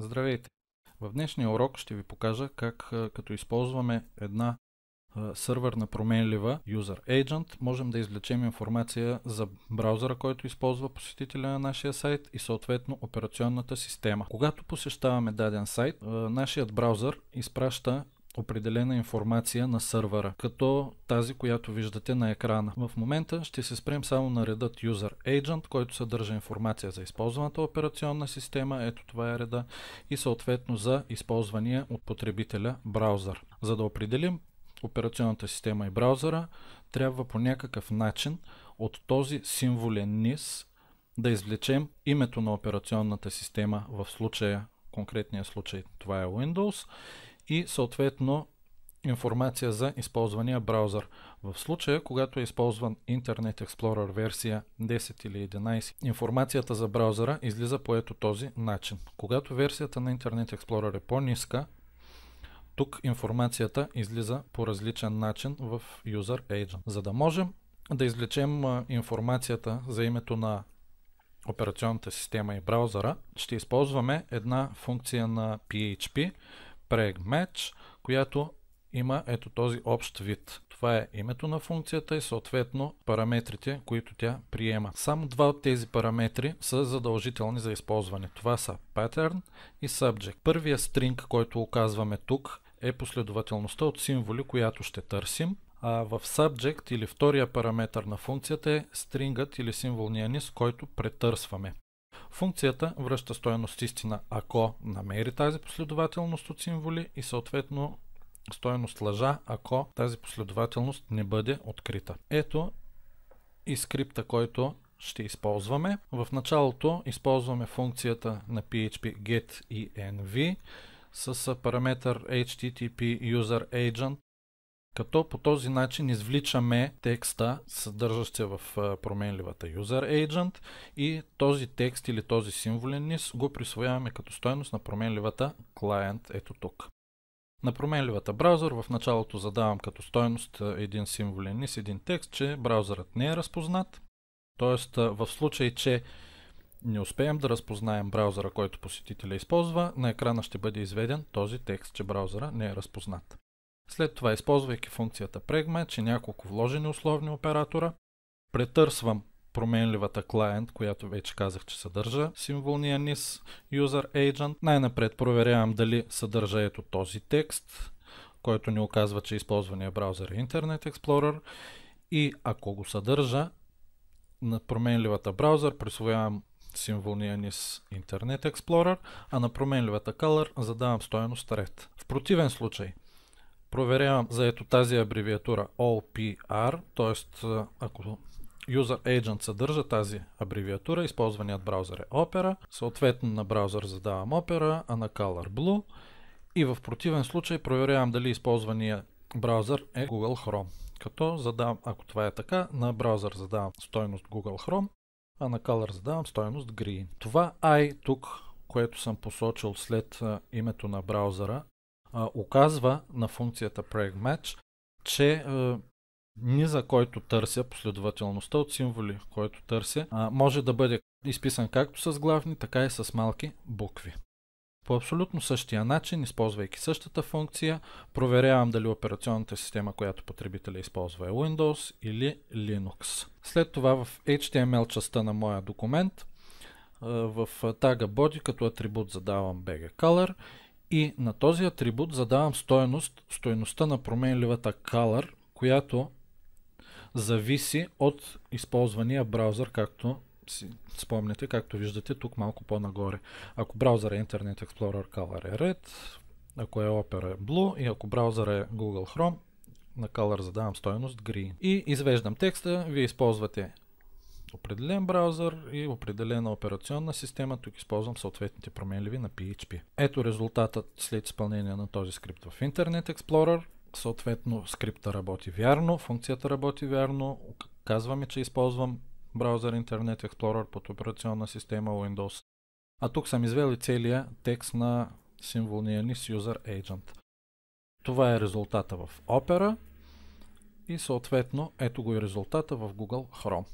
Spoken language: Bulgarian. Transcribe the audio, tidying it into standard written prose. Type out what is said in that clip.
Здравейте! В днешния урок ще ви покажа как като използваме една сървърна променлива User Agent, можем да извлечем информация за браузъра, който използва посетителя на нашия сайт и съответно операционната система. Когато посещаваме даден сайт, нашият браузър изпраща определена информация на сървъра, като тази, която виждате на екрана. В момента ще се спрем само на редът User Agent, който съдържа информация за използваната операционна система, ето това е реда, и съответно за използвания от потребителя браузър. За да определим операционната система и браузъра, трябва по някакъв начин от този символен низ да извлечем името на операционната система, в конкретния случай това е Windows, и съответно информация за използвания браузър. В случая, когато е използван Internet Explorer версия 10 или 11, информацията за браузъра излиза по ето този начин. Когато версията на Internet Explorer е по-ниска, тук информацията излиза по различен начин в User Agent. За да можем да извлечем информацията за името на операционната система и браузъра, ще използваме една функция на PHP, PregMatch, която има ето този общ вид. Това е името на функцията и съответно параметрите, които тя приема. Само два от тези параметри са задължителни за използване. Това са Pattern и Subject. Първия стринг, който оказваме тук, е последователността от символи, която ще търсим, а в Subject или втория параметър на функцията е стрингът или символния низ, който претърсваме. Функцията връща стойност истина, ако намери тази последователност от символи, и съответно стойност лъжа, ако тази последователност не бъде открита. Ето и скрипта, който ще използваме. В началото използваме функцията на PHP getEnv с параметър HTTP User Agent, като по този начин извличаме текста, съдържащ се в променливата User Agent, и този текст или този символен низ го присвояваме като стойност на променливата Client, ето тук. На променливата браузър в началото задавам като стойност един символен низ, един текст, че браузърът не е разпознат, т.е. в случай, че не успеем да разпознаем браузъра, който посетителя използва, на екрана ще бъде изведен този текст, че браузъра не е разпознат. След това, използвайки функцията PregMatch и няколко вложени условни оператора, претърсвам променливата Client, която вече казах, че съдържа символния низ User Agent. Най-напред проверявам дали съдържа ето този текст, който ни оказва, че използвания браузър е Internet Explorer, и ако го съдържа, на променливата браузър присвоявам символния низ Internet Explorer, а на променливата Color задавам стойност red. В противен случай проверявам за ето тази абревиатура OPR, т.е. ако User Agent съдържа тази абревиатура, използваният браузър е Opera, съответно на браузър задавам Opera, а на Color Blue, и в противен случай проверявам дали използвания браузър е Google Chrome, като задавам, ако това е така, на браузър задавам стойност Google Chrome, а на Color задавам стойност Green. Това I тук, което съм посочил след името на браузъра, указва на функцията PregMatch, че низа, който търся, последователността от символи, който търся, може да бъде изписан както с главни, така и с малки букви. По абсолютно същия начин, използвайки същата функция, проверявам дали операционната система, която потребителя използва, е Windows или Linux. След това в HTML частта на моя документ, в тага body като атрибут задавам BGColor, и на този атрибут задавам стойността на променливата Color, която зависи от използвания браузър, както си спомняте, както виждате тук малко по-нагоре. Ако браузър е Internet Explorer, Color е Red, ако е Opera е Blue, и ако браузър е Google Chrome, на Color задавам стойност Green. И извеждам текста, вие използвате определен браузър и определена операционна система, тук използвам съответните променливи на PHP. Ето резултатът след изпълнение на този скрипт в Internet Explorer. Съответно скрипта работи вярно, функцията работи вярно, казваме, че използвам браузър Internet Explorer под операционна система Windows. А тук съм извел и целия текст на символния низ User Agent. Това е резултата в Opera и съответно ето го и резултата в Google Chrome.